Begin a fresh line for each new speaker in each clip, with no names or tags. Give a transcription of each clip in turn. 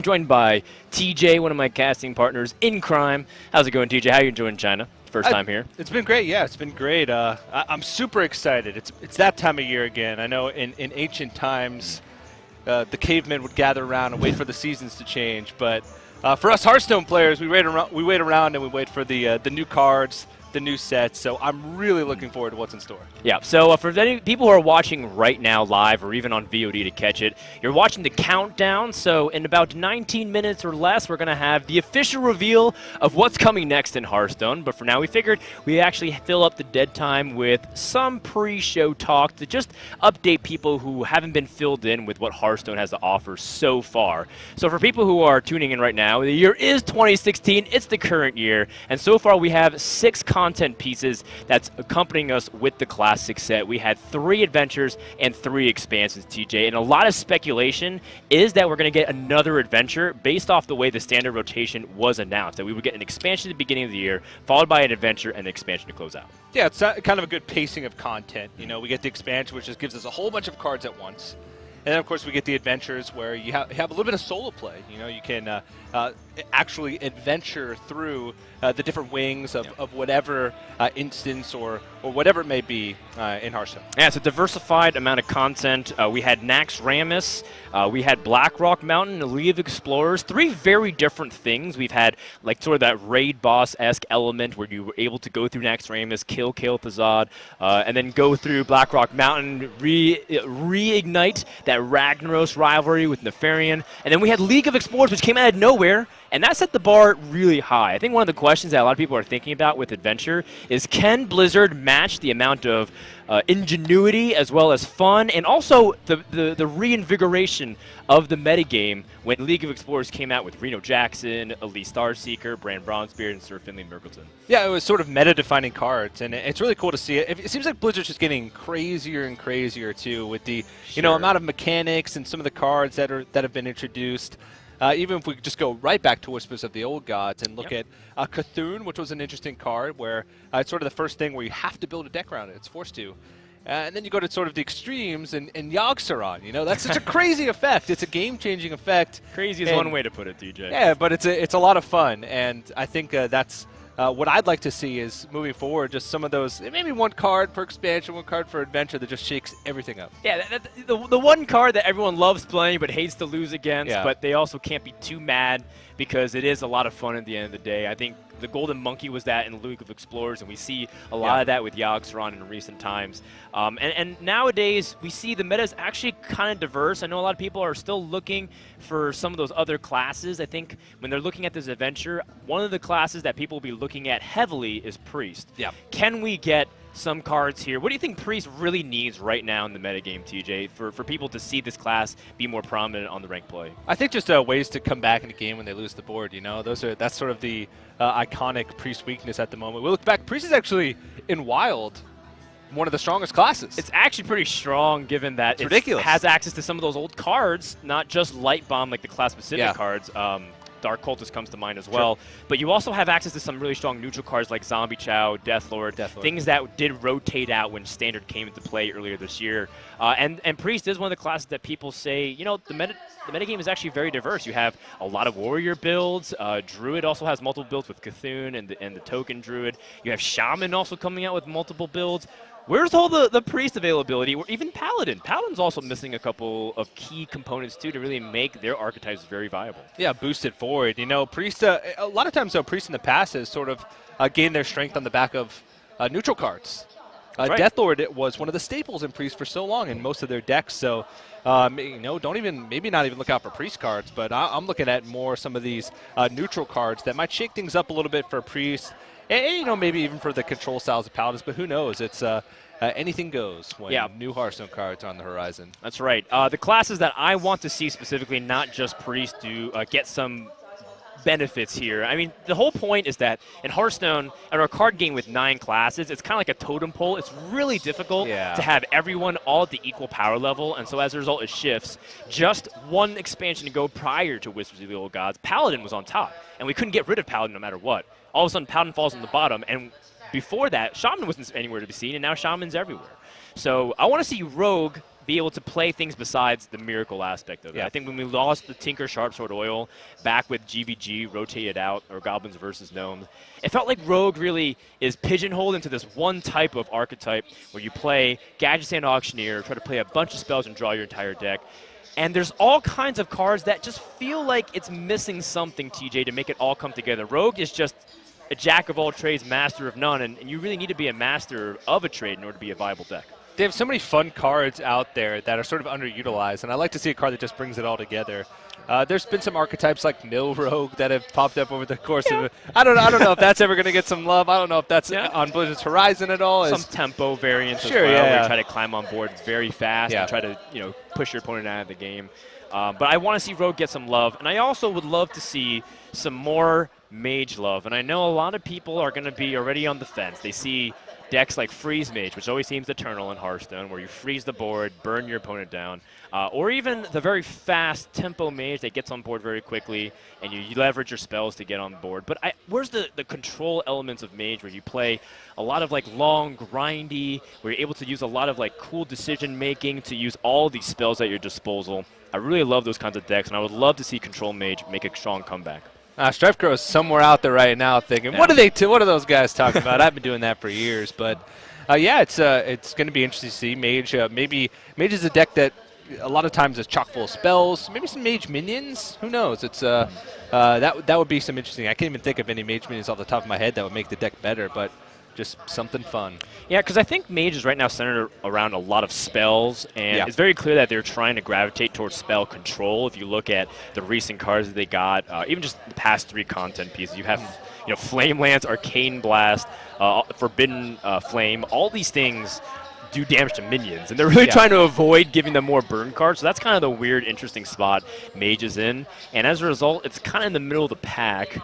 Joined by TJ, one of my casting partners in crime. How's it going, TJ? How are you enjoying China? First time here.
It's been great. Yeah, it's been great. I'm super excited. It's that time of year again. I know in ancient times, the cavemen would gather around and wait for the seasons to change. But for us Hearthstone players, we wait around and we wait for the new cards, the new sets. So I'm really looking forward to what's in store.
Yeah, so for any people who are watching right now live or even on VOD to catch it, you're watching the countdown. So in about 19 minutes or less, we're going to have the official reveal of what's coming next in Hearthstone. But for now, we figured we actually fill up the dead time with some pre-show talk to just update people who haven't been filled in with what Hearthstone has to offer so far. So for people who are tuning in right now, the year is 2016. It's the current year. And so far, we have 6 content pieces that's accompanying us with the classic set. We had 3 adventures and 3 expansions, TJ, and a lot of speculation is that we're going to get another adventure based off the way the standard rotation was announced, that we would get an expansion at the beginning of the year, followed by an adventure and an expansion to close out.
Yeah, it's kind of a good pacing of content. You know, we get the expansion, which just gives us a whole bunch of cards at once. And then, of course, we get the adventures where you have a little bit of solo play. You know, you can actually adventure through the different wings of whatever instance or whatever it may be in Hearthstone.
Yeah, it's a diversified amount of content. We had Nax Ramus, we had Blackrock Mountain, a League of Explorers, 3 very different things. We've had like sort of that raid boss-esque element where you were able to go through Nax Ramus, kill Karazhan, and then go through Blackrock Mountain, reignite that Ragnaros rivalry with Nefarian. And then we had League of Explorers, which came out of nowhere, and that set the bar really high. I think one of the questions that a lot of people are thinking about with Adventure is, can Blizzard match the amount of ingenuity as well as fun and also the reinvigoration of the metagame when League of Explorers came out with Reno Jackson, Elise Starseeker, Brand Bronzebeard, and Sir Finley Mirkleton? Yeah,
it was sort of meta-defining cards, and it's really cool to see it. It seems like Blizzard's just getting crazier and crazier, too, with the amount of mechanics and some of the cards that have been introduced. Even if we just go right back to Whispers of the Old Gods and look at Cthulhu, which was an interesting card where it's sort of the first thing where you have to build a deck around it. It's forced to. And then you go to sort of the extremes and Yogg-Saron. You know, that's such a crazy effect. It's a game-changing effect.
Crazy is one way to put it, DJ.
Yeah, but it's a lot of fun, and I think that's what I'd like to see is moving forward, just some of those, maybe one card per expansion, one card for adventure that just shakes everything up.
Yeah, the one card that everyone loves playing but hates to lose against, but they also can't be too mad because it is a lot of fun at the end of the day. I think the Golden Monkey was that in League of Explorers, and we see a lot of that with Yogg-Saron in recent times. And nowadays, we see the meta is actually kind of diverse. I know a lot of people are still looking for some of those other classes. I think when they're looking at this adventure, one of the classes that people will be looking at heavily is Priest.
Yeah.
Can we get some cards here? What do you think Priest really needs right now in the metagame, TJ, for people to see this class be more prominent on the ranked play?
I think just ways to come back in a game when they lose the board. You know, that's sort of the iconic Priest weakness at the moment. We look back, Priest is actually in Wild one of the strongest classes.
It's actually pretty strong given that
it
has access to some of those old cards, not just Light Bomb like the class-specific cards. Dark Cultist comes to mind as well. Sure. But you also have access to some really strong neutral cards like Zombie Chow, Deathlord, things that did rotate out when Standard came into play earlier this year. And Priest is one of the classes that people say, you know, the metagame is actually very diverse. You have a lot of warrior builds. Druid also has multiple builds with Cthulhu and the token Druid. You have Shaman also coming out with multiple builds. Where's all the Priest availability? Or even Paladin. Paladin's also missing a couple of key components, too, to really make their archetypes very viable.
Yeah, boosted forward. You know, Priest, a lot of times, though, Priest in the past has sort of gained their strength on the back of neutral cards. Deathlord was one of the staples in Priest for so long in most of their decks. So, you know, maybe not even look out for Priest cards, but I'm looking at more some of these neutral cards that might shake things up a little bit for Priest. And, you know, maybe even for the control styles of Paladins, but who knows? It's anything goes when new Hearthstone cards are on the horizon.
That's right. The classes that I want to see specifically, not just Priest, to get some benefits here. I mean, the whole point is that in Hearthstone, in our card game with 9 classes, it's kind of like a totem pole. It's really difficult to have everyone all at the equal power level, and so as a result, it shifts. Just one expansion to go prior to Whispers of the Old Gods, Paladin was on top, and we couldn't get rid of Paladin no matter what. All of a sudden, Paladin falls on the bottom, and before that, Shaman wasn't anywhere to be seen, and now Shaman's everywhere. So I want to see Rogue be able to play things besides the miracle aspect of it.
Yeah.
I think when we lost the Tinker Sharp Sword Oil back with GVG rotated out, or Goblins versus Gnomes, it felt like Rogue really is pigeonholed into this one type of archetype where you play Gadget Stand Auctioneer, try to play a bunch of spells and draw your entire deck. And there's all kinds of cards that just feel like it's missing something, TJ, to make it all come together. Rogue is just a jack of all trades, master of none, and you really need to be a master of a trade in order to be a viable deck.
They have so many fun cards out there that are sort of underutilized, and I like to see a card that just brings it all together. There's been some archetypes like Mill Rogue that have popped up over the course of it. I don't know if that's ever going to get some love. I don't know if that's on Blizzard's horizon at all.
Some tempo variants as
Sure,
well,
yeah.
where you try to climb on board very fast
Yeah.
and try to push your opponent out of the game. But I want to see Rogue get some love, and I also would love to see some more Mage love. And I know a lot of people are going to be already on the fence. They see decks like Freeze Mage, which always seems eternal in Hearthstone, where you freeze the board, burn your opponent down, or even the very fast tempo Mage that gets on board very quickly, and you leverage your spells to get on board. But where's the control elements of Mage, where you play a lot of like long, grindy, where you're able to use a lot of like cool decision making to use all these spells at your disposal? I really love those kinds of decks, and I would love to see Control Mage make a strong comeback.
Strife Crow is somewhere out there right now thinking, what are those guys talking about? I've been doing that for years. But, it's going to be interesting to see. Mage, maybe Mage is a deck that a lot of times is chock full of spells. Maybe some Mage minions. Who knows? It's that would be some interesting. I can't even think of any Mage minions off the top of my head that would make the deck better, but just something fun.
Yeah, because I think Mage is right now centered around a lot of spells, and it's very clear that they're trying to gravitate towards spell control. If you look at the recent cards that they got, even just the past 3 content pieces, you have Flame Lance, Arcane Blast, Forbidden Flame. All these things do damage to minions, and they're really trying to avoid giving them more burn cards. So that's kind of the weird, interesting spot Mage is in, and as a result, it's kind of in the middle of the pack.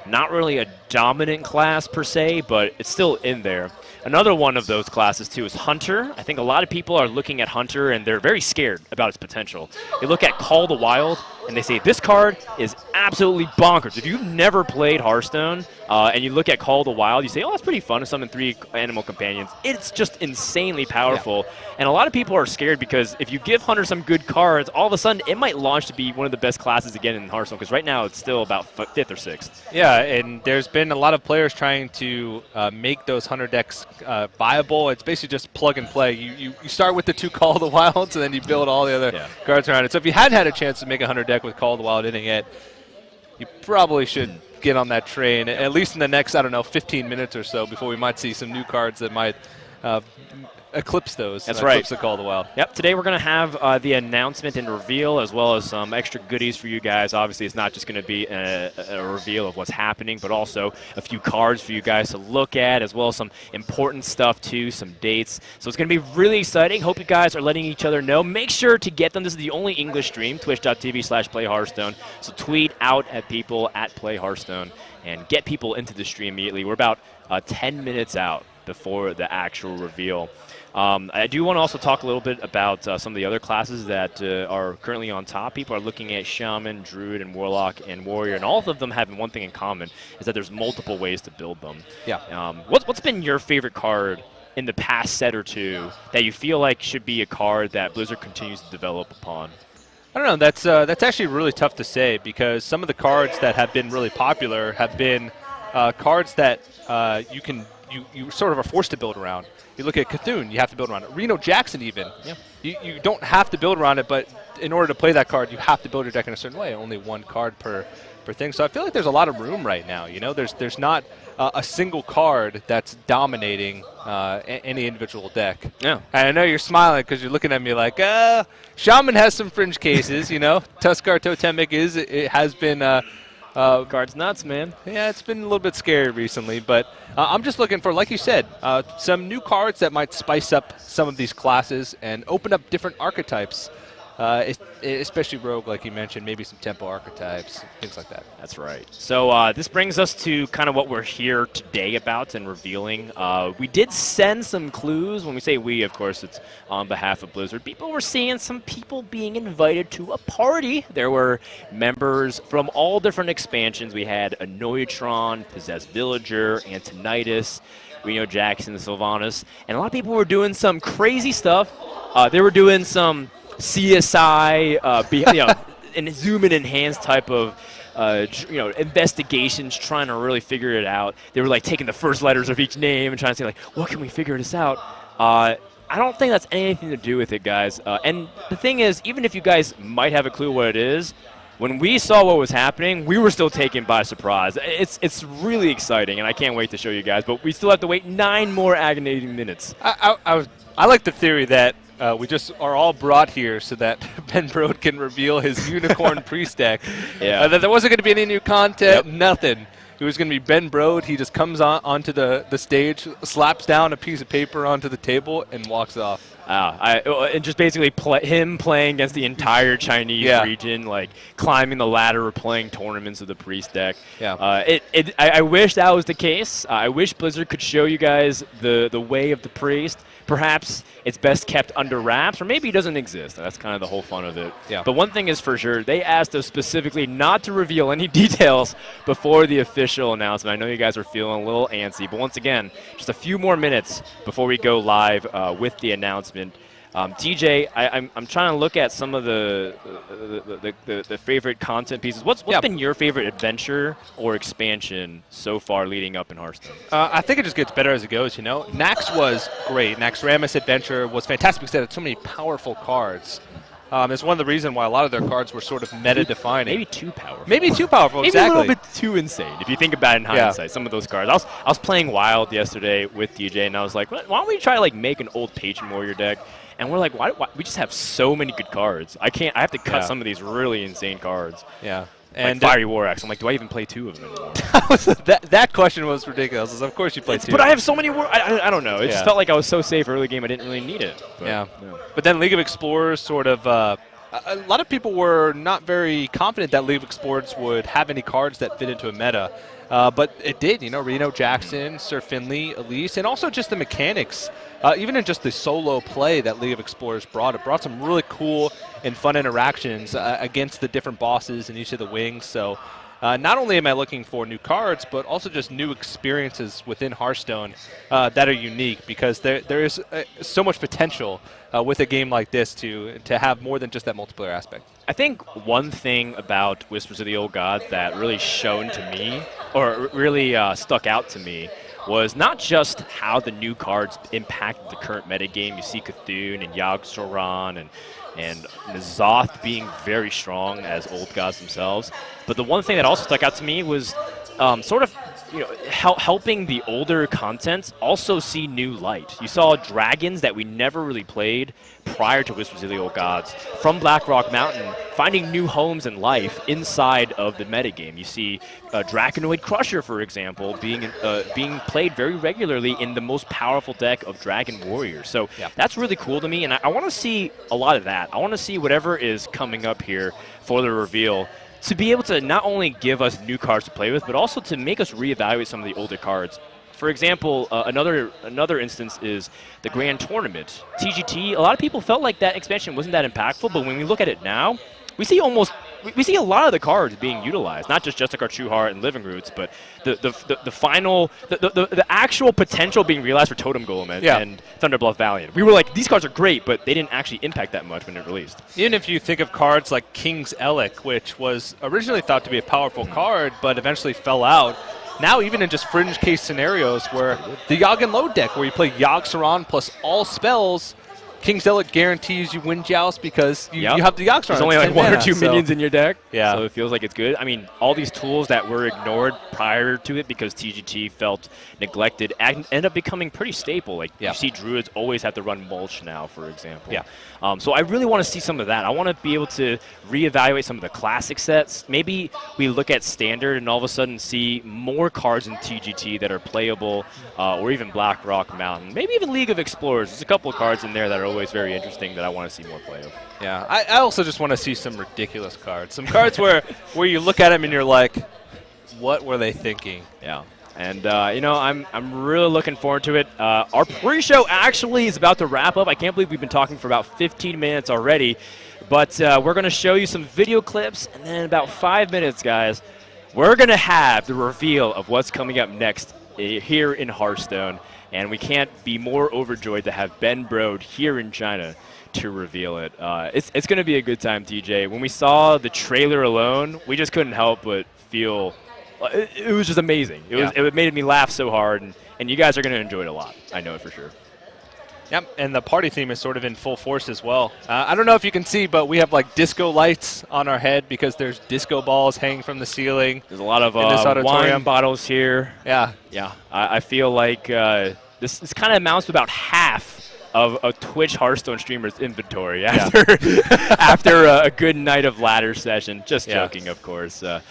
Not really a dominant class per se, but it's still in there. Another one of those classes, too, is Hunter. I think a lot of people are looking at Hunter, and they're very scared about its potential. They look at Call the Wild, and they say, this card is absolutely bonkers. If you've never played Hearthstone, and you look at Call the Wild, you say, oh, that's pretty fun to summon 3 animal companions. It's just insanely powerful. And a lot of people are scared because if you give Hunter some good cards, all of a sudden it might launch to be one of the best classes again in Hearthstone, because right now it's still about 5th or 6th.
Yeah, and there's been a lot of players trying to make those Hunter decks viable. It's basically just plug and play. You start with the 2 Call of the Wilds, and then you build all the other cards around it. So if you hadn't had a chance to make a Hunter deck with Call of the Wild in it yet, you probably should get on that train, at least in the next, 15 minutes or so, before we might see some new cards that might eclipse those.
That's right.
Eclipse the Call of the Wild.
Yep, today we're going to have the announcement and reveal, as well as some extra goodies for you guys. Obviously, it's not just going to be a reveal of what's happening, but also a few cards for you guys to look at, as well as some important stuff, too, some dates. So it's going to be really exciting. Hope you guys are letting each other know. Make sure to get them. This is the only English stream, twitch.tv/playhearthstone. So tweet out at people at playhearthstone and get people into the stream immediately. We're about 10 minutes out before the actual reveal. I do want to also talk a little bit about some of the other classes that are currently on top. People are looking at Shaman, Druid, and Warlock, and Warrior, and all of them having one thing in common, is that there's multiple ways to build them.
Yeah.
What's been your favorite card in the past set or two that you feel like should be a card that Blizzard continues to develop upon?
I don't know. That's actually really tough to say, because some of the cards that have been really popular have been cards that you sort of are forced to build around. You look at Cthulhu, you have to build around it. Reno Jackson even. Yeah. You don't have to build around it, but in order to play that card, you have to build your deck in a certain way. Only 1 card per thing. So I feel like there's a lot of room right now. There's not a single card that's dominating any individual deck. Yeah. And I know you're smiling because you're looking at me like, Shaman has some fringe cases. Tuskar Totemic it has been.
Card's nuts, man.
Yeah, it's been a little bit scary recently, but I'm just looking for, like you said, some new cards that might spice up some of these classes and open up different archetypes, especially Rogue, like you mentioned, maybe some tempo archetypes, things like that.
That's right. So this brings us to kind of what we're here today about and revealing. We did send some clues. When we say we, of course, it's on behalf of Blizzard. People were seeing some people being invited to a party. There were members from all different expansions. We had Annoytron, Possessed Villager, Antonitis. Reno Jackson, Sylvanas, and a lot of people were doing some crazy stuff. They were doing some CSI, and zoom and enhance type of investigations, trying to really figure it out. They were like taking the first letters of each name and trying to say like, what can we figure this out? I don't think that's anything to do with it, guys. And the thing is, even if you guys might have a clue what it is, when we saw what was happening, we were still taken by surprise. It's really exciting, and I can't wait to show you guys. But we still have to wait 9 more aggravating minutes.
I like the theory that we just are all brought here so that Ben Brode can reveal his unicorn priest deck.
Yeah.
That there wasn't going to be any new content,
Yep.
nothing. It was going to be Ben Brode. He just comes onto the stage, slaps down a piece of paper onto the table, and walks off.
And just basically him playing against the entire Chinese region, like climbing the ladder or playing tournaments of the priest deck.
Yeah.
I wish that was the case. I wish Blizzard could show you guys the way of the priest. Perhaps it's best kept under wraps, or maybe it doesn't exist. That's kind of the whole fun of it.
Yeah.
But one thing is for sure, they asked us specifically not to reveal any details before the official announcement. I know you guys are feeling a little antsy, but once again, just a few more minutes before we go live with the announcement. TJ, I'm trying to look at some of the favorite content pieces. What's been your favorite adventure or expansion so far leading up in Hearthstone?
I think it just gets better as it goes, Nax was great. Naxxramas Adventure was fantastic because it had so many powerful cards. It's one of the reasons why a lot of their cards were sort of meta-defining.
Maybe too powerful.
Maybe too powerful,
maybe
exactly.
a little bit too insane, if you think about it in hindsight, some of those cards. I was playing Wild yesterday with DJ, and I was like, why don't we try to make an old Patron Warrior deck? And we're like, why we just have so many good cards. I have to cut some of these really insane cards.
Yeah.
And like Fiery War Axe. I'm like, do I even play 2 of them anymore?
that question was ridiculous. Of course you play 2.
But I have so many War. I don't know. It just felt like I was so safe early game. I didn't really need it. But,
But then League of Explorers sort of. A lot of people were not very confident that League of Explorers would have any cards that fit into a meta. But it did, Reno Jackson, Sir Finley, Elise, and also just the mechanics. Even in just the solo play that League of Explorers brought, it brought some really cool and fun interactions against the different bosses in each of the wings. So not only am I looking for new cards, but also just new experiences within Hearthstone that are unique, because there is so much potential with a game like this to have more than just that multiplayer aspect.
I think one thing about Whispers of the Old Gods that really shone to me, or really stuck out to me, was not just how the new cards impacted the current metagame. You see Cthulhu and Yogg-Saron and N'Zoth being very strong as old gods themselves. But the one thing that also stuck out to me was sort of helping the older content also see new light. You saw dragons that we never really played prior to Whispers of the Old Gods from Blackrock Mountain finding new homes and life inside of the metagame. You see Draconoid Crusher, for example, being played very regularly in the most powerful deck of Dragon Warriors. So that's really cool to me, and I want to see a lot of that. I want to see whatever is coming up here for the reveal, to be able to not only give us new cards to play with, but also to make us reevaluate some of the older cards. For example, another instance is the Grand Tournament. TGT, a lot of people felt like that expansion wasn't that impactful, but when we look at it now, we see a lot of the cards being utilized, not just Justicar True Heart and Living Roots, but the actual potential being realized for Totem Golem and Thunderbluff Valiant. We were like, these cards are great, but they didn't actually impact that much when it released.
Even if you think of cards like King's Elec, which was originally thought to be a powerful card, but eventually fell out. Now, even in just fringe case scenarios where the Yogg and Load deck, where you play Yogg-Saron plus all spells, King's Elec guarantees you win Joust because you have the Yogg-Saron.
There's only like 1 or 2 minions in your deck,
so
it feels like it's good. I mean, all these tools that were ignored prior to it because TGT felt neglected end up becoming pretty staple. Like you see Druids always have to run Mulch now, for example. So I really want to see some of that. I want to be able to reevaluate some of the classic sets. Maybe we look at Standard and all of a sudden see more cards in TGT that are playable, or even Blackrock Mountain. Maybe even League of Explorers. There's a couple of cards in there that are always very interesting that I want to see more play of.
Yeah, I also just want to see some ridiculous cards. Some cards where you look at them and you're like, what were they thinking?
Yeah. And, I'm really looking forward to it. Our pre-show actually is about to wrap up. I can't believe we've been talking for about 15 minutes already. But we're going to show you some video clips, and then in about 5 minutes, guys, we're going to have the reveal of what's coming up next here in Hearthstone, and we can't be more overjoyed to have Ben Brode here in China to reveal it. It's going to be a good time, TJ. When we saw the trailer alone, we just couldn't help but feel it was just amazing. It made me laugh so hard, and you guys are going to enjoy it a lot. I know it for sure.
Yep, and the party theme is sort of in full force as well. I don't know if you can see, but we have like disco lights on our head because there's disco balls hanging from the ceiling.
There's a lot of wine bottles here.
Yeah.
Yeah. I feel like this kind of amounts to about half of a Twitch Hearthstone streamer's inventory after a good night of ladder session. Just joking, of course. I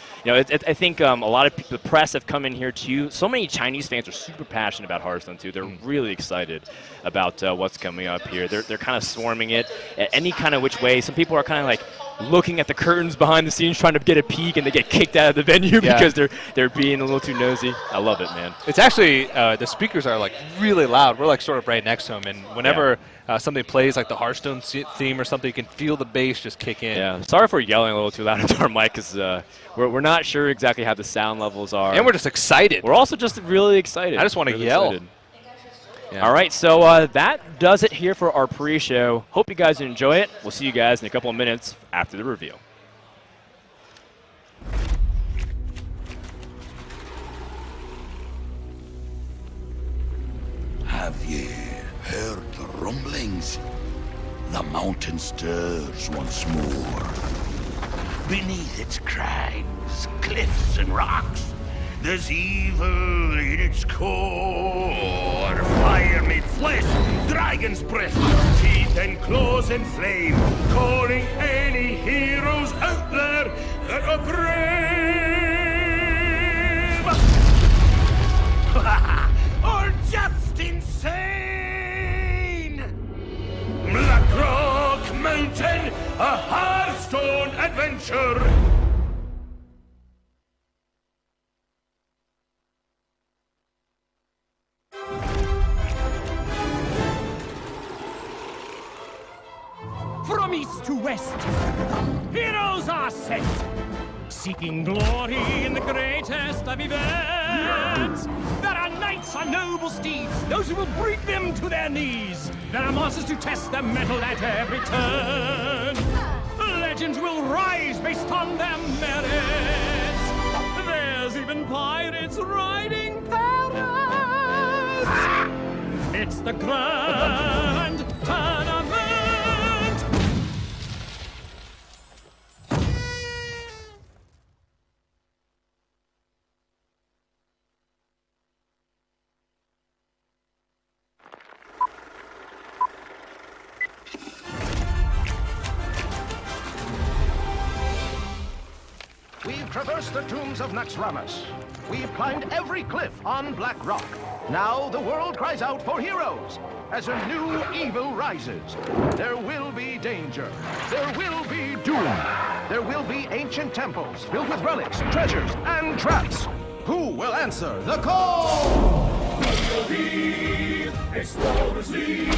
think a lot of the press have come in here too. So many Chinese fans are super passionate about Hearthstone too. They're really excited about what's coming up here. They're kind of swarming it any kind of which way. Some people are kind of like looking at the curtains behind the scenes trying to get a peek, and they get kicked out of the venue because they're being a little too nosy. I love it, man.
It's actually the speakers are like really loud. We're like sort of right next to them, and whenever something plays like the Hearthstone theme or something, you can feel the bass just kick in.
Yeah, sorry for yelling a little too loud into our mic because we're not sure exactly how the sound levels are.
And we're just excited.
We're also just really excited.
I just want to yell.
Yeah. All right, so that does it here for our pre-show. Hope you guys enjoy it. We'll see you guys in a couple of minutes after the reveal.
Have ye heard the rumblings? The mountain stirs once more. Beneath its crags, cliffs, and rocks, there's evil in its core. Fire made flesh, dragon's breath, teeth and claws and flame, calling any heroes out there that are brave. Or just insane. Black Rock Mountain, a Hearthstone adventure.
From east to west, heroes are sent, seeking glory in the greatest of events. There are knights on noble steeds, those who will bring them to their knees. There are monsters to test their mettle at every turn. Legends will rise based on their merits. There's even pirates riding parrots. It's the grand tournament.
We've traversed the tombs of Naxxramas. We've climbed every cliff on Black Rock. Now the world cries out for heroes. As a new evil rises, there will be danger. There will be doom. There will be ancient temples filled with relics, treasures, and traps. Who will answer the call?
Explorers lead,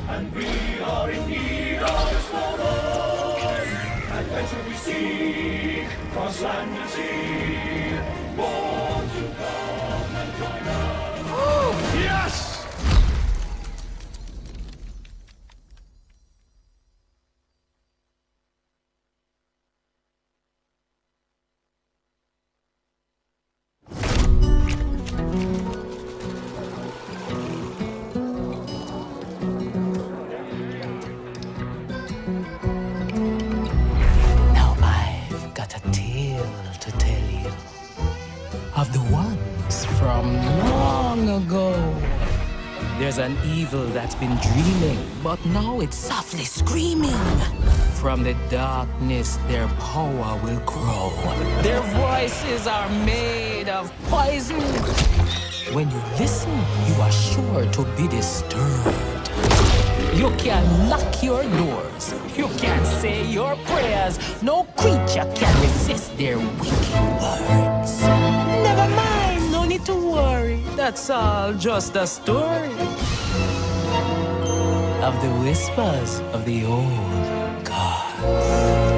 and we are in need of explorers. Adventure we seek, cross land and sea. Won't you come and join us?
Oh, yes!
Now I've got a tale to tell you of the ones from long ago. There's an evil that's been dreaming, but now it's softly screaming. From the darkness, their power will grow. Their voices are made of poison. When you listen, you are sure to be disturbed. You can lock your doors. You can say your prayers. No creature can resist their wicked words. Never mind, no need to worry. That's all just a story of the whispers of the old gods.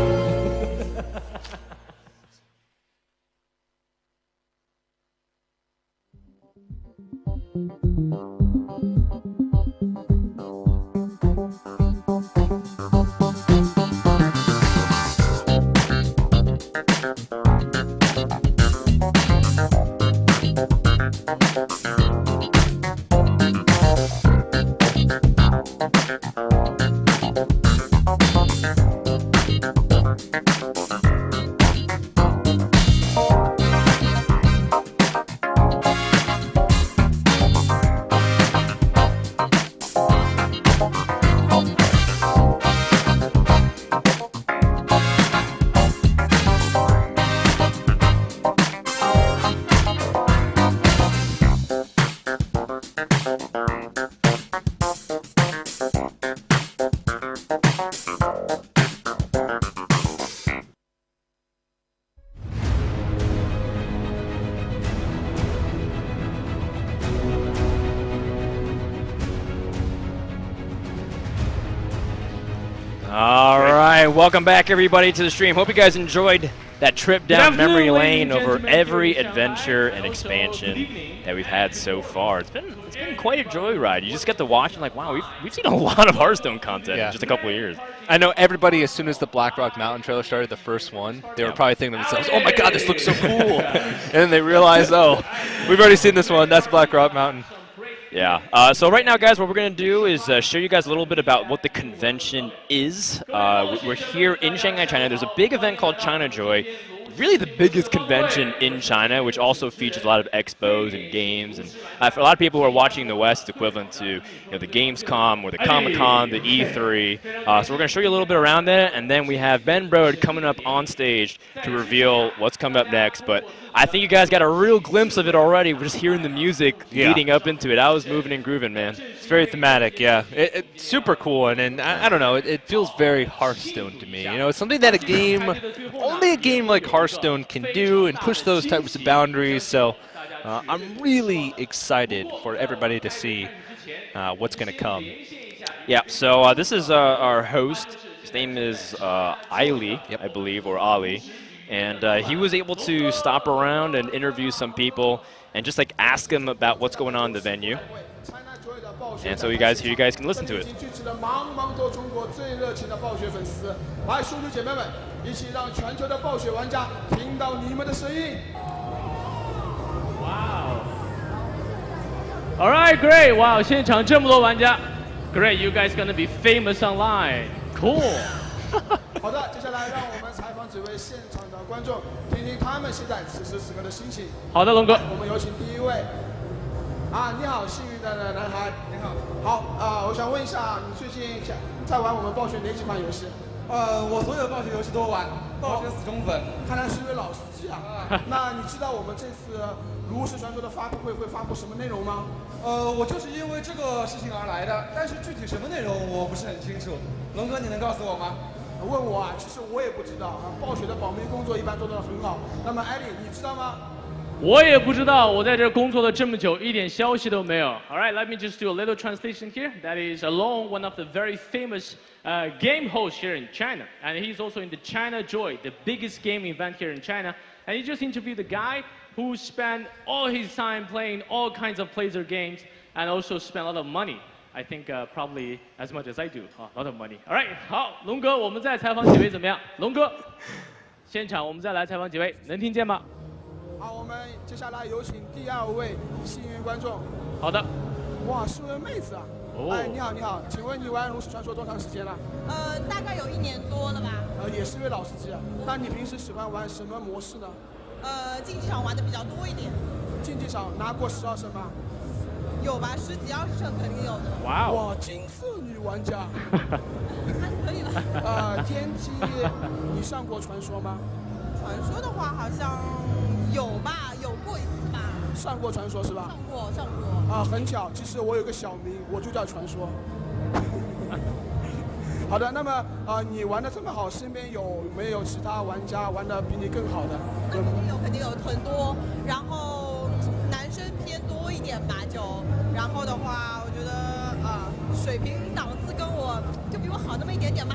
All right, welcome back everybody to the stream. Hope you guys enjoyed that trip down memory lane over every adventure and expansion that we've had so far. It's been quite a joyride. You just get to watch and like, wow, we've seen a lot of Hearthstone content in just a couple of years.
I know everybody, as soon as the Black Rock Mountain trailer started, the first one, they were probably thinking to themselves, oh my god, this looks so cool. And then they realized, oh, we've already seen this one. That's Black Rock Mountain.
Yeah. So right now, guys, what we're going to do is show you guys a little bit about what the convention is. We're here in Shanghai, China. There's a big event called China Joy. Really the biggest convention in China, which also features a lot of expos and games. And for a lot of people who are watching the West, it's equivalent to the Gamescom or the Comic-Con, the E3. So we're going to show you a little bit around that, and then we have Ben Brode coming up on stage to reveal what's coming up next. But I think you guys got a real glimpse of it already. We're just hearing the music leading up into it. I was moving and grooving, man.
It's very thematic, yeah. It's super cool, and I don't know, it feels very Hearthstone to me. It's something that only a game like Hearthstone can do and push those types of boundaries. So I'm really excited for everybody to see what's going to come.
Yeah, so this is our host. His name is Ali, I believe, or Ali. And he was able to stop around and interview some people and just like ask them about what's going on in the venue. And so you guys can listen to it.
Wow. All right, great. Wow, 现场这么多玩家 Great, you guys gonna be famous online. Cool.
好的，接下来让我们采访几位现场的观众，听听他们现在此时此刻的心情。
好的，龙哥。
我们有请第一位。你好，幸运的男孩。你好。好我想问一下，你最近在玩我们暴雪哪几款游戏？
我所有暴雪游戏都玩，暴雪死忠粉。
看来是一位老司机啊。那你知道我们这次《炉石传说》的发布会发布什么内容吗？
我就是因为这个事情而来的，但是具体什么内容我不是很清楚。龙哥，你能告诉我吗？
问我其实我也不知道暴雪的保密工作一般做得很好。那么艾莉，你知道吗？
我也不知道，我在这工作了这么久，一点消息都没有。All right, let me just do a little translation here. That is Alone, one of the very famous game hosts here in China, and he's also in the China Joy, the biggest game event here in China. And he just interviewed the guy who spent all his time playing all kinds of laser games and also spent a lot of money. I think probably as much as I do, a lot of money. All right, 好，龙哥，我们再采访几位怎么样？龙哥，现场我们再来采访几位，能听见吗？
好，我们接下来有请第二位幸运观众。
好的。
哇，是位妹子啊！你好，你好，请问你玩《炉石传说》多长时间了？
大概有1年多了吧。
也是一位老司机啊。那你平时喜欢玩什么模式呢？
竞技场玩的比较多一点。
竞技场拿过12胜吗？
有吧，10几20胜肯定有的。
哇哦！
哇，金色女玩家。
还可以吧。
天机，你上过传说吗？
传说的话好像有吧，有过一次吧。
上过传说是吧？
上过。
很巧，其实我有个小名，我就叫传说。好的，那么你玩的这么好，身边有没有其他玩家玩的比你更好的？
肯定有很多，然后男生偏多一点吧，然后的话，我觉得水平档次跟我就比我好那么一点点吧。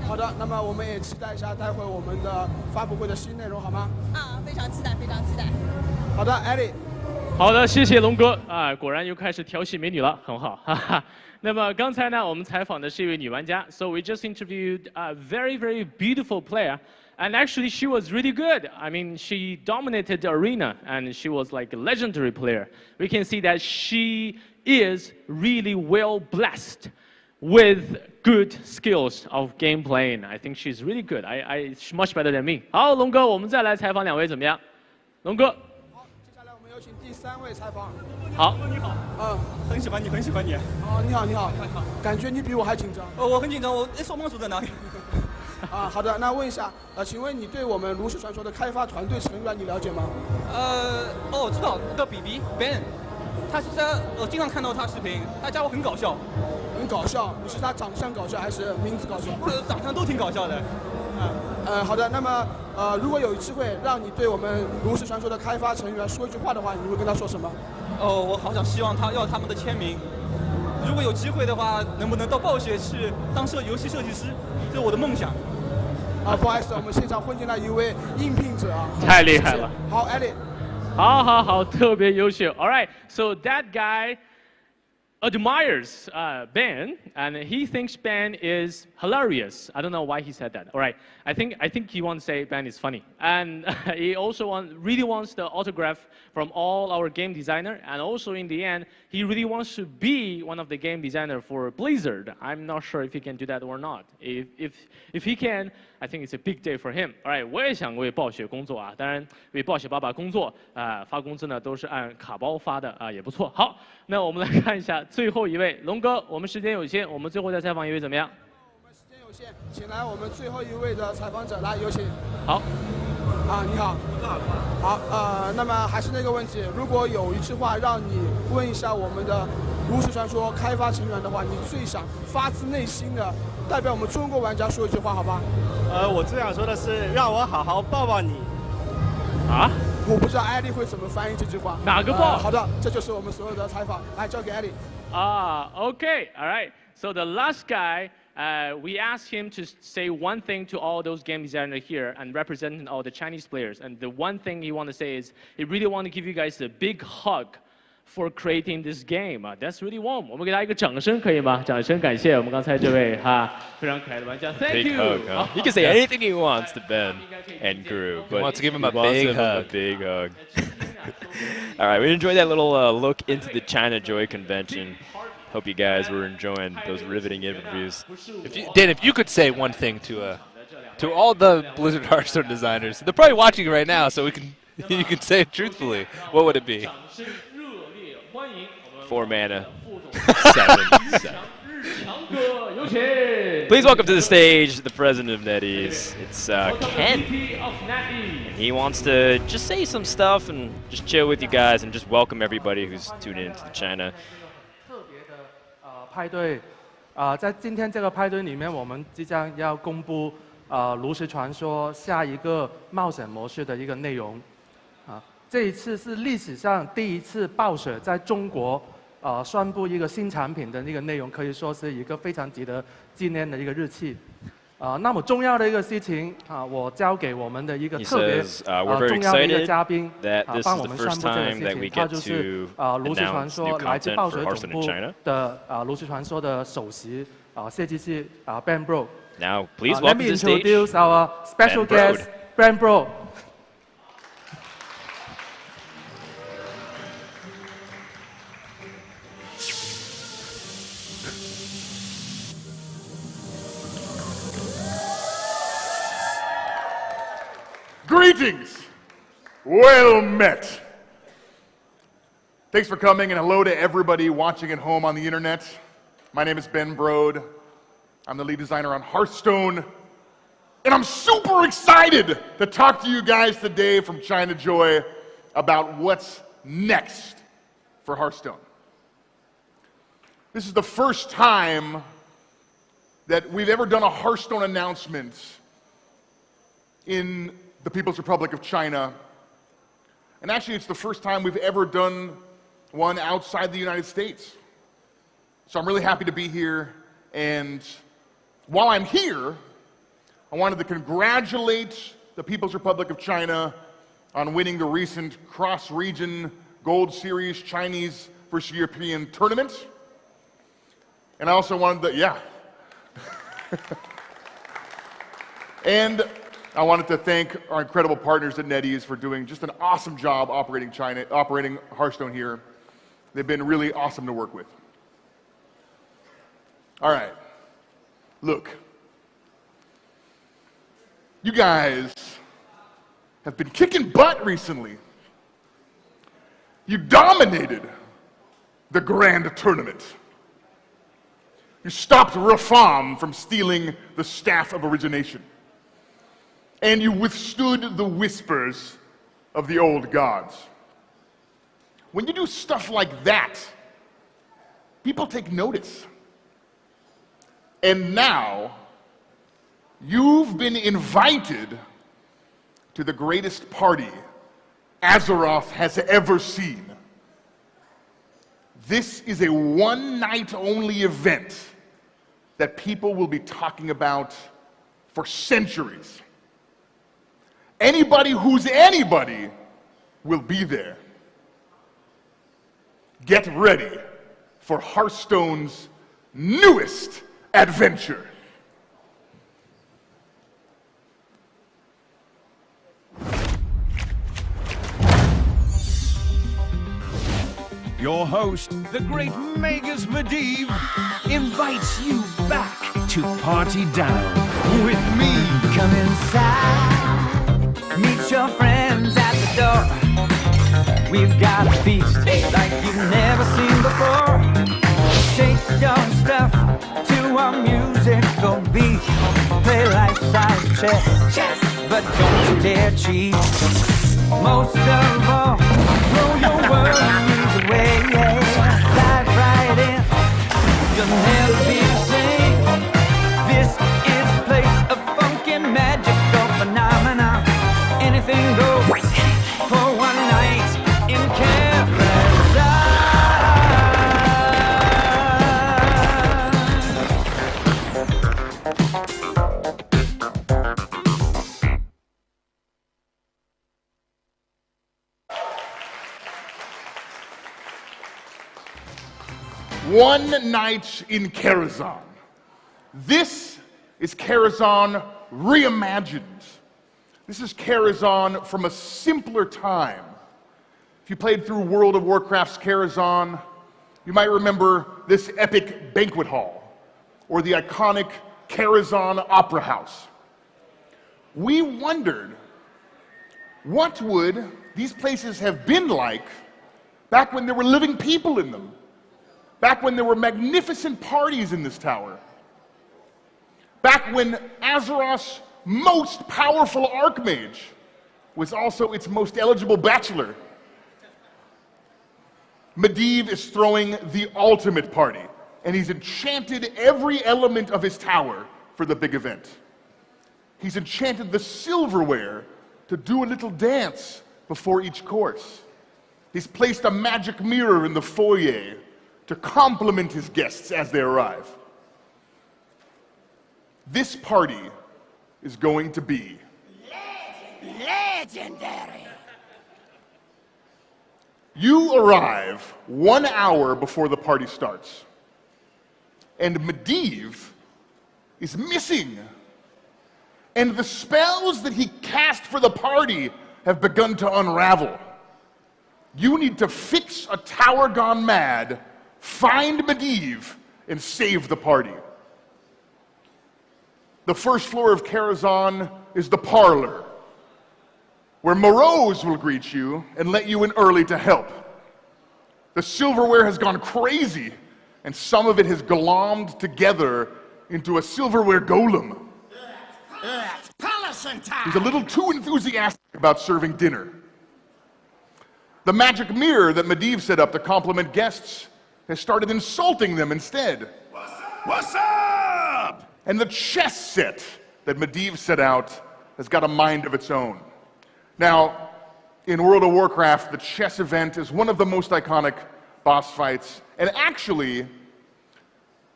好的，那么我们也期待一下待会我们的发布会的新内容，好吗？
非常期待，非常期待。
好的，艾莉。
好的，谢谢龙哥啊，果然又开始调戏美女了，很好，哈哈。那么刚才呢，我们采访的是一位女玩家 ，so we just interviewed a very very beautiful player, and actually she was really good. I mean, she dominated the arena, and she was like a legendary player. We can see that she is really well blessed with good skills of game playing. I think she's really good. She's much better than me. 好，龙哥，我们再来采访两位怎么样？龙哥。
好，接下来我们有请第3位采访。
好，
你好。很喜欢你，很喜欢你。
哦，你好，你好，感觉你比我还紧张。
我很紧张，我双帮手在哪里？
好的，那问一下，请问你对我们炉石传说的开发团队成员你了解吗？
我知道，那个比比 Ben， 他是在我经常看到他视频，他家伙很搞笑。
很搞笑，你是他长相搞笑还是名字搞笑？
长相都挺搞笑的。
好的，那么如果有机会让你对我们炉石传说的开发成员说一句话的话，你会跟他说什么？
我好想希望要他们的签名。如果有机会的话，能不能到暴雪去当游戏设计师？这是我的梦想。
不好意思，我们现场混进来一位应聘者啊。
太厉害了。
好 ，Ellie。
好，特别优秀。All right, so that guy admires Ben, and he thinks Ben is hilarious. I don't know why he said that. All right, I think he wants to say Ben is funny, and he also really wants the autograph from all our game designer, and also in the end, he really wants to be one of the game designer for Blizzard. I'm not sure if he can do that or not. If he can, I think it's a big day for him. All right, 我也想为暴雪工作啊，当然为暴雪爸爸工作发工资呢都是按卡包发的也不错。好，那我们来看一下最后一位龙哥，我们时间有限，我们最后再采访一位怎么样？
我们时间有限，请来我们最后一位的采访者来，有请。
好。
你好。好，那么还是那个问题，如果有一句话让你问一下我们的炉石传说开发成员的话，你最想发自内心的代表我们中国玩家说一句话，好吧？
我最想说的是，让我好好抱抱你。
我不知道艾丽会怎么翻译这句话。
哪个抱？
好的，这就是我们所有的采访，来交给艾丽。
Okay, all right. So the last guy. We asked him to say one thing to all those game designers here and representing all the Chinese players. And the one thing he want to say is he really want to give you guys a big hug for creating this game. That's really warm. 我们给他一个掌声可以吗？掌声感谢我们刚才这位非常可爱的玩家。Thank you.
Big hug, huh? He can say anything he wants to Ben and crew, but
he wants to give him a
big hug. All right, we enjoyed that little look into the China Joy Convention. Hope you guys were enjoying those riveting interviews.
Dan, if you could say one thing to all the Blizzard Hearthstone designers, they're probably watching right now, so you can say it truthfully. What would it be?
4 mana. 7. Please welcome to the stage the president of NetEase. It's Ken. And he wants to just say some stuff and just chill with you guys and just welcome everybody who's tuning into the China.
派对，在今天这个派对里面，我们即将要公布炉石传说下一个冒险模式的一个内容。这一次是历史上第一次暴雪在中国宣布一个新产品的那个内容，可以说是一个非常值得纪念的一个日期。那么重要的一个事情我交给我们的一个特别重要的一个嘉宾帮我们宣布这个事情，他就是炉石传说来自暴雪总部的炉石传说的首席设计师Ben Bro。Now,
please welcome
to the stage. Let me introduce our special guest, Ben Bro.
Greetings! Well met! Thanks for coming, and hello to everybody watching at home on the internet. My name is Ben Brode. I'm the lead designer on Hearthstone, and I'm super excited to talk to you guys today from China Joy about what's next for Hearthstone. This is the first time that we've ever done a Hearthstone announcement in the People's Republic of China. And actually, it's the first time we've ever done one outside the United States. So I'm really happy to be here. And while I'm here, I wanted to congratulate the People's Republic of China on winning the recent cross-region Gold Series Chinese versus European tournament. And I also wanted to, yeah. And I wanted to thank our incredible partners at NetEase for doing just an awesome job operating Hearthstone here. They've been really awesome to work with. All right, look. You guys have been kicking butt recently. You dominated the grand tournament. You stopped Rafam from stealing the Staff of Origination. And you withstood the whispers of the old gods. When you do stuff like that, people take notice. And now, you've been invited to the greatest party Azeroth has ever seen. This is a one-night-only event that people will be talking about for centuries. Anybody who's anybody will be there. Get ready for Hearthstone's newest adventure.
Your host, the great Magus Medivh, invites you back to party down with me.
Come inside, meet your friends at the door. We've got a feast like you've never seen before. Shake your stuff to our musical beat. Play life-size chess, but don't you dare cheat. Most of all, throw your worries away. Dive right in, you'll never be the same. This is a place of funky magical phenomena. Anything goes for one night in Karazhan.
One night in Karazhan. This is Karazhan reimagined. This is Karazhan from a simpler time. If you played through World of Warcraft's Karazhan, you might remember this epic banquet hall, or the iconic Karazhan Opera House. We wondered, what would these places have been like back when there were living people in them? Back when there were magnificent parties in this tower. Back when Azeroth's most powerful archmage was also its most eligible bachelor. Medivh is throwing the ultimate party, and he's enchanted every element of his tower for the big event. He's enchanted the silverware to do a little dance before each course. He's placed a magic mirror in the foyer to compliment his guests as they arrive. This party is going to be
Legendary.
You arrive 1 hour before the party starts, and Medivh is missing. And the spells that he cast for the party have begun to unravel. You need to fix a tower gone mad, find Medivh, and save the party. The first floor of Karazhan is the parlor, where Morose will greet you and let you in early to help. The silverware has gone crazy, and some of it has glommed together into a silverware golem. He's a little too enthusiastic about serving dinner. The magic mirror that Medivh set up to compliment guests has started insulting them instead.
What's up?
And the chess set that Medivh set out has got a mind of its own. Now, in World of Warcraft, the chess event is one of the most iconic boss fights, and actually,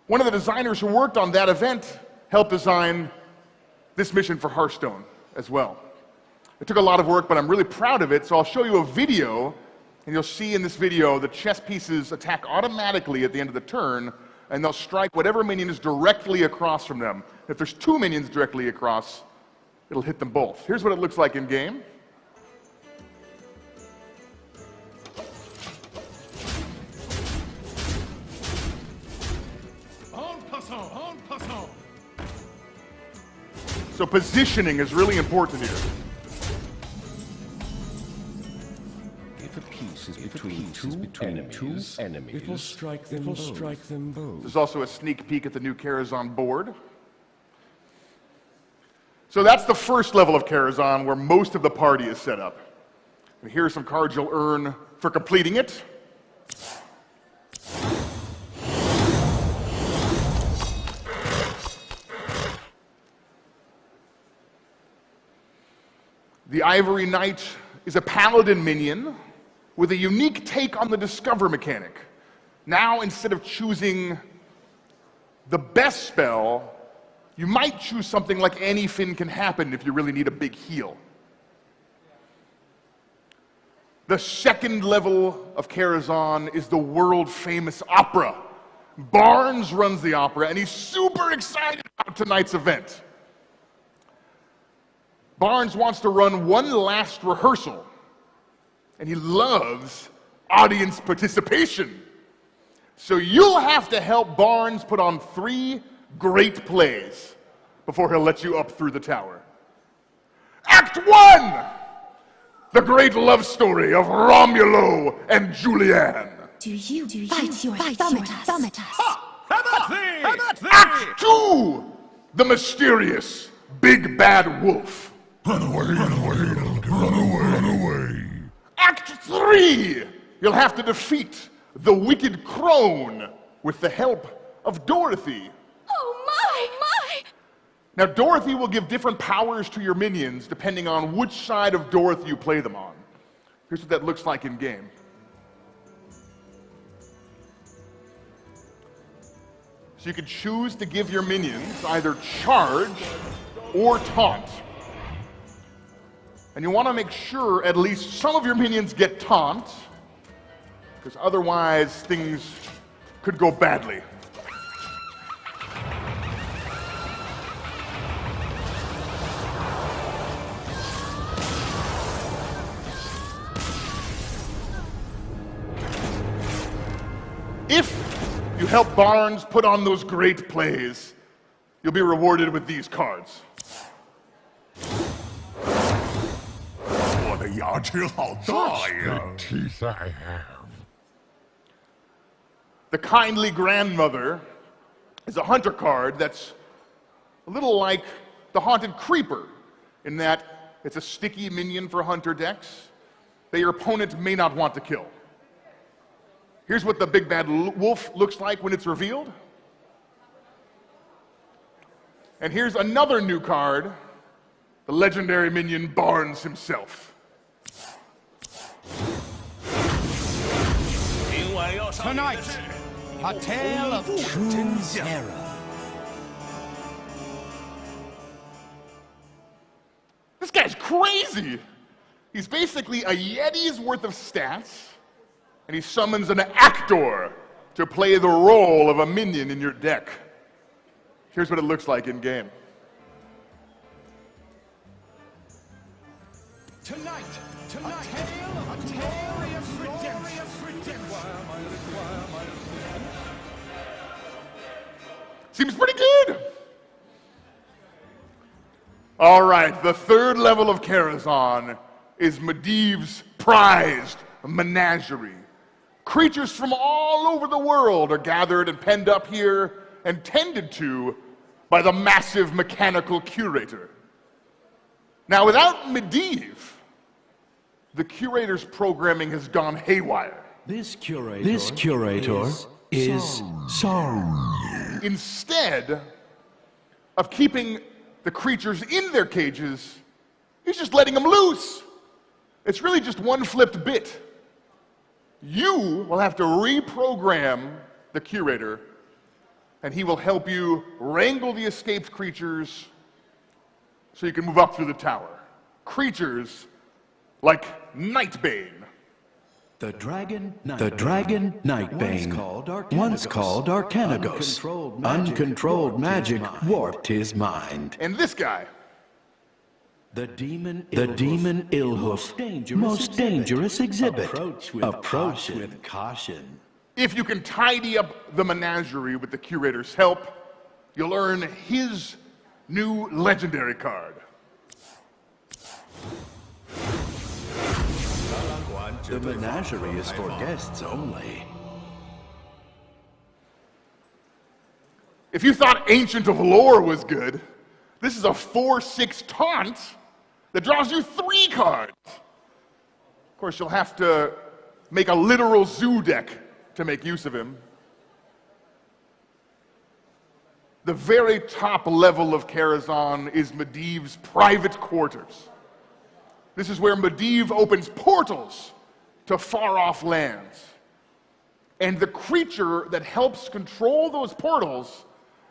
one of the designers who worked on that event helped design this mission for Hearthstone as well. It took a lot of work, but I'm really proud of it, so I'll show you a video And you'll see in this video the chess pieces attack automatically at the end of the turn, and they'll strike whatever minion is directly across from them. If there's 2 minions directly across, it'll hit them both. Here's what it looks like in game. So positioning is really important here.
If a piece is between two enemies, it will strike them both.
There's also a sneak peek at the new Karazhan board. So that's the first level of Karazhan, where most of the party is set up. And here are some cards you'll earn for completing it. The Ivory Knight is a paladin minion with a unique take on the Discover mechanic. Now, instead of choosing the best spell, you might choose something like Anything Can Happen if you really need a big heal. The second level of Karazhan is the world-famous opera. Barnes runs the opera, and he's super excited about tonight's event. Barnes wants to run one last rehearsal, and he loves audience participation. So you'll have to help Barnes put on 3 great plays before he'll let you up through the tower. Act 1! The great love story of Romulo and Julianne.
Do you bite your thumb at us?
Act 2! The mysterious Big Bad Wolf.
Run away, run away, run away, run away.
Act 3! You'll have to defeat the wicked crone with the help of Dorothy.
Oh my!
Now, Dorothy will give different powers to your minions depending on which side of Dorothy you play them on. Here's what that looks like in game. So you can choose to give your minions either charge or taunt. And you want to make sure at least some of your minions get taunt, because otherwise things could go badly. If you help Barnes put on those great plays, you'll be rewarded with these cards.
Teeth I have.
The Kindly Grandmother is a hunter card that's a little like the Haunted Creeper, in that it's a sticky minion for hunter decks that your opponent may not want to kill. Here's what the Big Bad Wolf looks like when it's revealed. And here's another new card, the legendary minion Barnes himself.
Tonight, a tale of true terror.
This guy's crazy! He's basically a Yeti's worth of stats, and he summons an actor to play the role of a minion in your deck. Here's what it looks like in game.
Tonight, a glorious redemption.
Seems pretty good! All right, the third level of Karazhan is Medivh's prized menagerie. Creatures from all over the world are gathered and penned up here and tended to by the massive mechanical curator. Now, without Medivh, the curator's programming has gone haywire.
This curator is sorry.
Instead of keeping the creatures in their cages, he's just letting them loose. It's really just one flipped bit. You will have to reprogram the curator, and he will help you wrangle the escaped creatures so you can move up through the tower. Creatures like Nightbane.
The Dragon Nightbane, once called Arcanagos. Uncontrolled magic warped his mind.
And this guy.
The Demon Illhoof, most dangerous exhibit. Approach with caution.
If you can tidy up the menagerie with the curator's help, you'll earn his new legendary card.
The menagerie is for guests only.
If you thought Ancient of Lore was good, this is a 4/6 taunt that draws you 3 cards. Of course, you'll have to make a literal zoo deck to make use of him. The very top level of Karazhan is Medivh's private quarters. This is where Medivh opens portals to far-off lands. And the creature that helps control those portals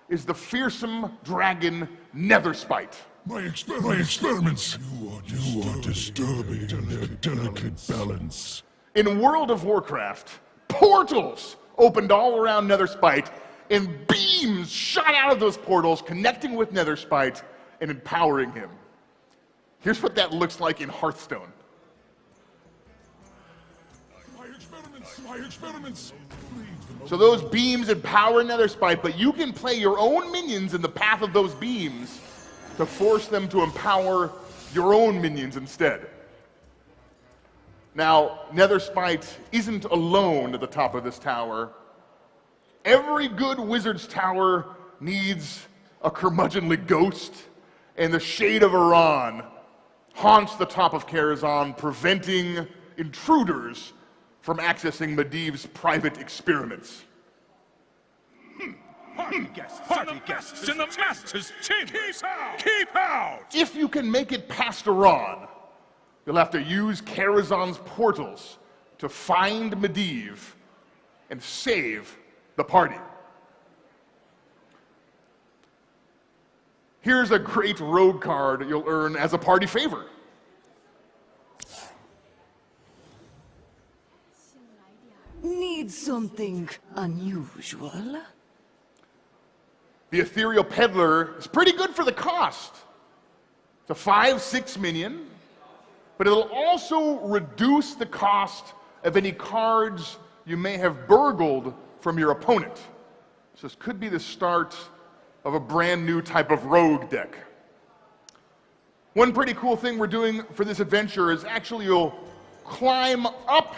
is the fearsome dragon Netherspite.
My experiments. You are disturbing their delicate balance.
In World of Warcraft, portals opened all around Netherspite, and beams shot out of those portals, connecting with Netherspite and empowering him. Here's what that looks like in Hearthstone.
My experiments.
So those beams empower Netherspite, but you can play your own minions in the path of those beams to force them to empower your own minions instead. Now, Netherspite isn't alone at the top of this tower. Every good wizard's tower needs a curmudgeonly ghost, and the Shade of Iran haunts the top of Karazhan, preventing intruders from accessing Medivh's private experiments.
Party guests in the master's chambers. Keep out!
If you can make it past Iran, you'll have to use Karazhan's portals to find Medivh and save the party. Here's a great rogue card you'll earn as a party favor.
Need something unusual?
The Ethereal Peddler is pretty good for the cost. It's a 5/6 minion, but it'll also reduce the cost of any cards you may have burgled from your opponent. So this could be the start of a brand new type of rogue deck. One pretty cool thing we're doing for this adventure is actually you'll climb up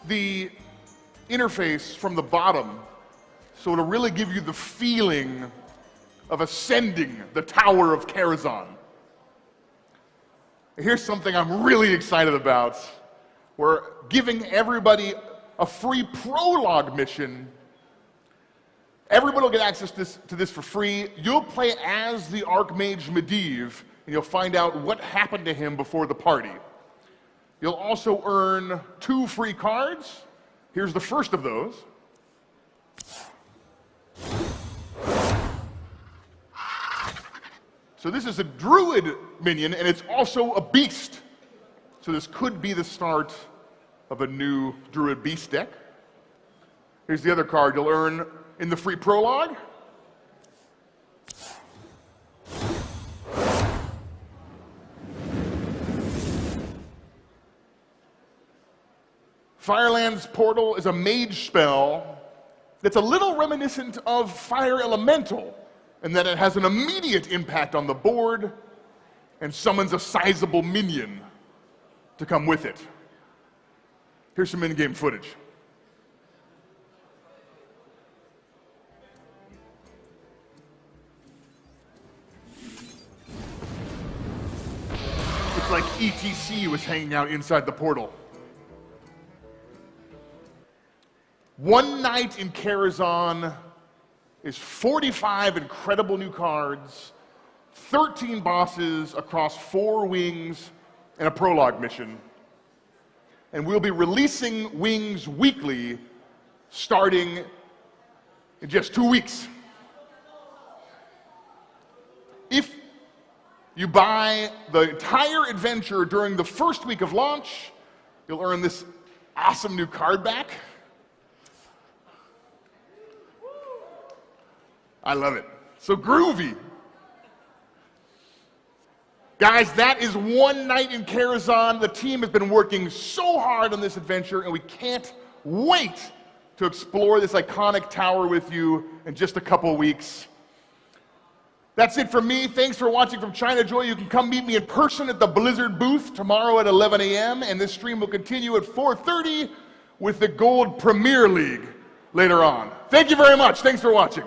the interface from the bottom, so it'll really give you the feeling of ascending the Tower of Karazhan. Here's something I'm really excited about. We're giving everybody a free prologue mission. Everybody will get access to this for free. You'll play as the Archmage Medivh, and you'll find out what happened to him before the party. You'll also earn 2 free cards. Here's the first of those. So this is a druid minion, and it's also a beast. So this could be the start of a new druid beast deck. Here's the other card you'll earn in the free prologue. Fireland's Portal is a mage spell that's a little reminiscent of Fire Elemental, in that it has an immediate impact on the board and summons a sizable minion to come with it. Here's some in-game footage. Looks like ETC was hanging out inside the portal. One night in Karazhan is 45 incredible new cards, 13 bosses across 4 wings, and a prologue mission. And we'll be releasing Wings weekly starting in just 2 weeks. If you buy the entire adventure during the first week of launch, you'll earn this awesome new card back. I love it. So groovy. Guys, that is one night in Karazhan. The team has been working so hard on this adventure, and we can't wait to explore this iconic tower with you in just a couple of weeks. That's it from me. Thanks for watching from China Joy. You can come meet me in person at the Blizzard booth tomorrow at 11 a.m., and this stream will continue at 4:30 with the Gold Premier League later on. Thank you very much. Thanks for watching.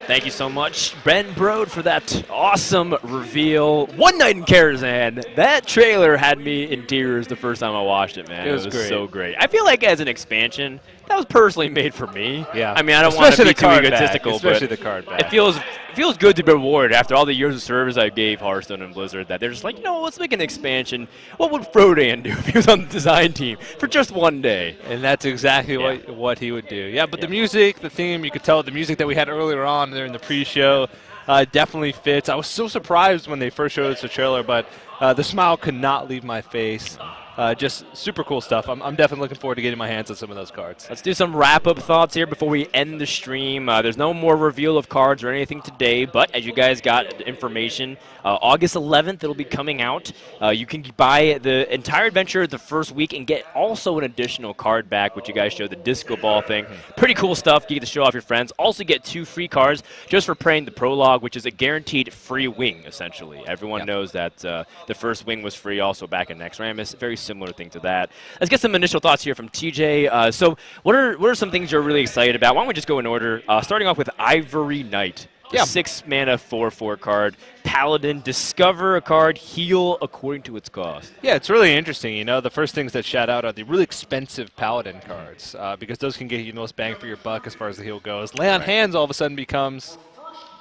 Thank you so much, Ben Brode, for that awesome reveal. One Night in Karazhan. That trailer had me in tears the first time I watched it, man.
It was
great. So great. I feel like as an expansion, that was personally made for me.
Yeah.
I mean, I don't want to be too egotistical,
especially
but
the card back.
it feels good to be rewarded after all the years of service I gave Hearthstone and Blizzard that they're just like, let's make an expansion. What would Frodan do if he was on the design team for just one day?
And that's exactly what he would do. Yeah, but the music, the theme, you could tell the music that we had earlier on there in the pre-show definitely fits. I was so surprised when they first showed us the trailer, but the smile could not leave my face. Just super cool stuff. I'm definitely looking forward to getting my hands on some of those cards.
Let's do some wrap-up thoughts here before we end the stream. There's no more reveal of cards or anything today, but as you guys got information, August 11th it'll be coming out. You can buy the entire adventure the first week and get also an additional card back, which you guys showed, the disco ball thing. Pretty cool stuff. You get to show off your friends. Also get 2 free cards just for playing the prologue, which is a guaranteed free wing, essentially. Everyone knows that the first wing was free also back in Naxxramas. Very similar thing to that. Let's get some initial thoughts here from TJ. So what are some things you're really excited about? Why don't we just go in order? Starting off with Ivory Knight. The 6-mana 4/4 card. Paladin, discover a card, heal according to its cost.
Yeah, it's really interesting. The first things that shout out are the really expensive Paladin cards because those can get you the most bang for your buck as far as the heal goes. Lay on Hands all of a sudden becomes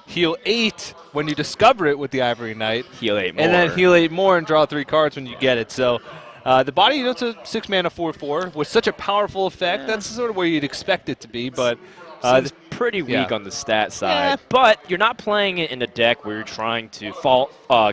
heal 8 when you discover it with the Ivory Knight.
Heal 8 more.
And then heal 8 more and draw 3 cards when you get it. So the body, it's a 6-mana 4/4 with such a powerful effect. That's sort of where you'd expect it to be, but
it's pretty weak on the stat side. But you're not playing it in a deck where you're trying to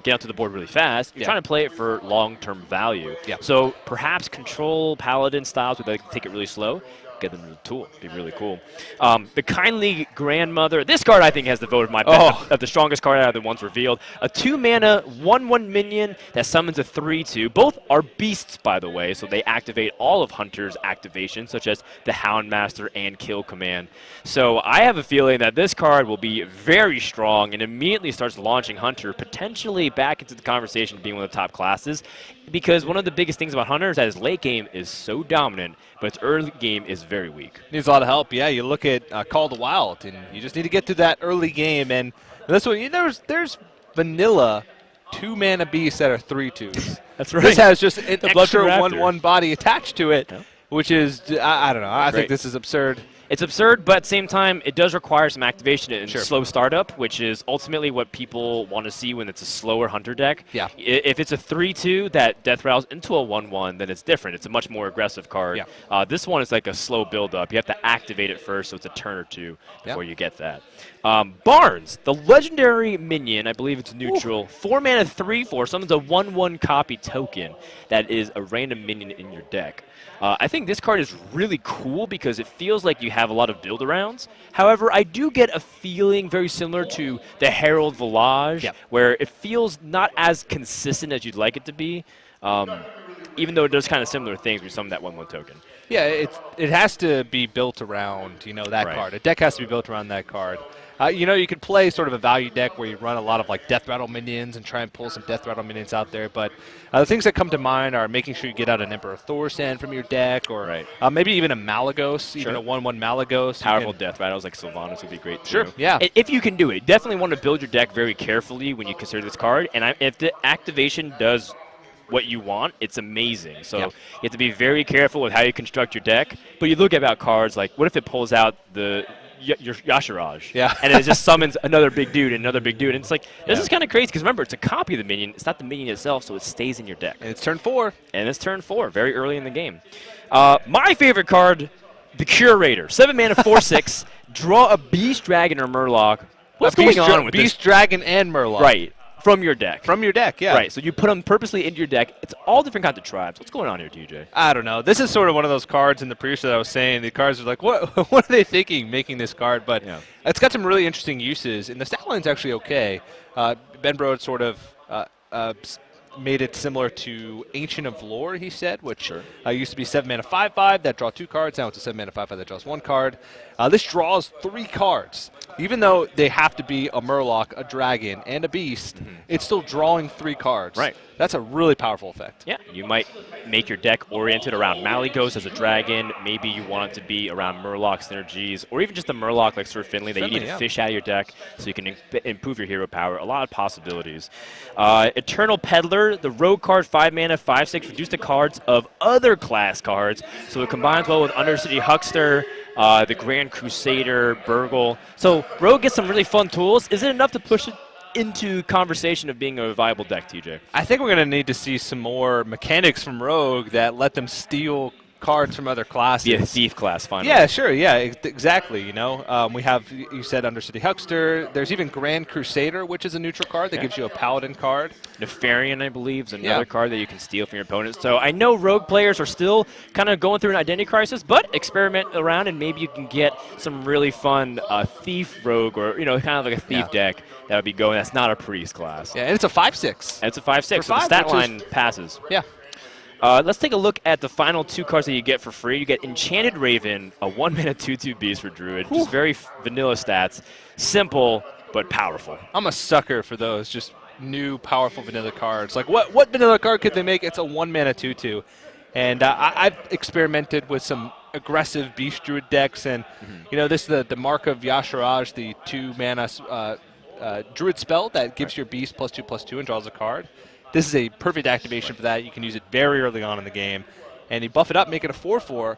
get onto the board really fast. You're trying to play it for long-term value. So perhaps control Paladin styles would take it really slow. Get them the tool. It'd be really cool. The Kindly Grandmother. This card, I think, has the vote of my of the strongest card out of the ones revealed. A 2-mana 1/1 minion that summons a 3/2. Both are beasts, by the way, so they activate all of Hunter's activations, such as the Houndmaster and Kill command. So I have a feeling that this card will be very strong and immediately starts launching Hunter potentially back into the conversation of being one of the top classes. Because one of the biggest things about Hunter is that his late game is so dominant, but its early game is very weak.
Needs a lot of help. Yeah, you look at Call the Wild, and you just need to get to that early game. And this one, there's vanilla 2-mana beasts that are 3/2s.
That's right.
This has just an extra 1/1 body attached to it, which is, I don't know. I think this is absurd.
It's absurd, but at the same time, it does require some activation and slow startup, which is ultimately what people want to see when it's a slower Hunter deck.
Yeah.
If it's a 3/2 that death rattles into a 1/1, then it's different. It's a much more aggressive card. This one is like a slow build-up. You have to activate it first, so it's a turn or two before you get that. Barnes, the legendary minion, I believe it's neutral, 4-mana 3/4, summons a 1/1 copy token that is a random minion in your deck. I think this card is really cool because it feels like you have a lot of build-arounds. However, I do get a feeling very similar to the Herald Village, where it feels not as consistent as you'd like it to be, even though it does kind of similar things with some of that 1/1 token.
Yeah, it has to be built around that card. A deck has to be built around that card. You could play sort of a value deck where you run a lot of Death Rattle minions and try and pull some Death Rattle minions out there. But the things that come to mind are making sure you get out an Emperor Thorsan from your deck, or maybe even a Malagos, even a 1/1 Malagos.
Powerful Death Rattles like Sylvanas would be great too.
Sure, yeah.
If you can do it, definitely want to build your deck very carefully when you consider this card. And if the activation does what you want, it's amazing. So you have to be very careful with how you construct your deck. But you look at cards like, what if it pulls out your Yashiraj, and it just summons another big dude and another big dude, and it's like, this is kind of crazy because remember, it's a copy of the minion. It's not the minion itself, so it stays in your deck.
And it's turn 4.
And it's turn 4, very early in the game. My favorite card, the Curator, 7-mana 4/6, draw a Beast Dragon or Murloc. What's going on with
Beast Dragon and Murloc?
Right. From your deck.
From your deck, yeah.
Right, so you put them purposely into your deck. It's all different kinds of tribes. What's going on here, TJ?
I don't know. This is sort of one of those cards in the pre-show that I was saying. The cards are like, what are they thinking making this card? But it's got some really interesting uses, and the stat line's actually okay. Ben Brode sort of made it similar to Ancient of Lore, he said, which used to be 7 mana 5/5 that draw 2 cards. Now it's a 7 mana 5/5 that draws 1 card. This draws 3 cards. Even though they have to be a Murloc, a Dragon, and a Beast, it's still drawing 3 cards.
Right.
That's a really powerful effect.
Yeah, you might make your deck oriented around Malygos as a dragon. Maybe you want it to be around Murloc synergies, or even just a Murloc like Sir Finley that you need to fish out of your deck so you can improve your hero power. A lot of possibilities. Eternal Peddler, the rogue card, 5 mana, 5/6, reduce the cards of other class cards. So it combines well with Undercity Huckster, the Grand Crusader, Burgle. So Rogue gets some really fun tools. Is it enough to push it into conversation of being a viable deck, TJ?
I think we're going to need to see some more mechanics from Rogue that let them steal cards from other classes.
Be a thief class, finally.
Yeah, sure, yeah, exactly, you know. We have, you said, Undercity Huckster. There's even Grand Crusader, which is a neutral card that gives you a Paladin card.
Nefarian, I believe, is another card that you can steal from your opponent. So I know Rogue players are still kind of going through an identity crisis, but experiment around and maybe you can get some really fun thief Rogue, or, you know, kind of like a thief deck that would be going. That's not a priest class.
Yeah, and it's a 5/6.
And it's a 5/6, so the stat line passes.
Yeah.
Let's take a look at the final 2 cards that you get for free. You get Enchanted Raven, a 1 mana 2/2 beast for Druid. Just very vanilla stats. Simple, but powerful.
I'm a sucker for those just new, powerful vanilla cards. Like, what vanilla card could they make? It's a 1 mana 2/2. And I've experimented with some aggressive Beast Druid decks. And, you know, this is the Mark of Yasharaj, the 2 mana Druid spell that gives your Beast +2/+2 and draws a card. This is a perfect activation for that. You can use it very early on in the game. And you buff it up, make it a 4/4.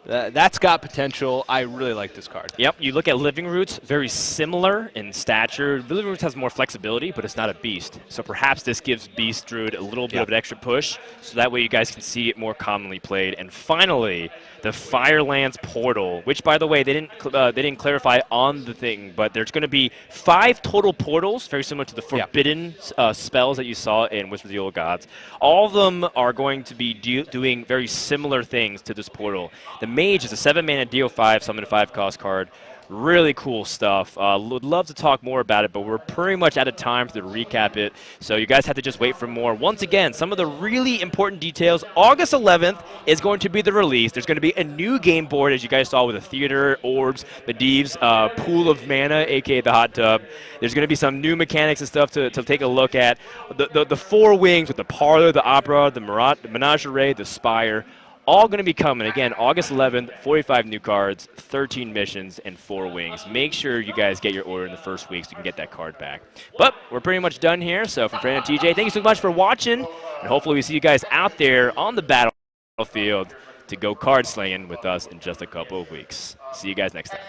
That's got potential. I really like this card.
Yep, you look at Living Roots, very similar in stature. Living Roots has more flexibility, but it's not a beast. So perhaps this gives Beast Druid a little bit of an extra push, so that way you guys can see it more commonly played. And finally, the Firelands Portal, which, by the way, they didn't clarify on the thing, but there's going to be 5 total portals, very similar to the Forbidden spells that you saw in Whisper of the Old Gods. All of them are going to be doing very similar things to this portal. The Mage is a 7 mana DO5 summon 5 cost card. Really cool stuff. Would love to talk more about it, but we're pretty much out of time to recap it. So you guys have to just wait for more. Once again, some of the really important details. August 11th is going to be the release. There's going to be a new game board, as you guys saw, with a theater, orbs, Medivh's pool of mana, aka the hot tub. There's going to be some new mechanics and stuff to take a look at. The 4 wings with the parlor, the opera, the menagerie, the spire. All going to be coming. Again, August 11th, 45 new cards, 13 missions, and 4 wings. Make sure you guys get your order in the first week so you can get that card back. But we're pretty much done here. So from Fran and TJ, thank you so much for watching. And hopefully we see you guys out there on the battlefield to go card slaying with us in just a couple of weeks. See you guys next time.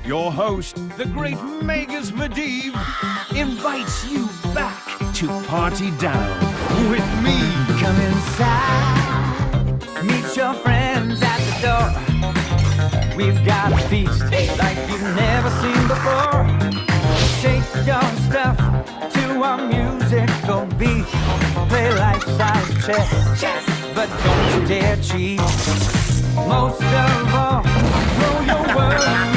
Your host, the great Magus Medivh, invites you back to party down with me.
Come inside, meet your friends at the door. We've got a feast like you've never seen before. Shake your stuff to our musical beat. Play life-size chess, but don't you dare cheat. Most of all, throw your world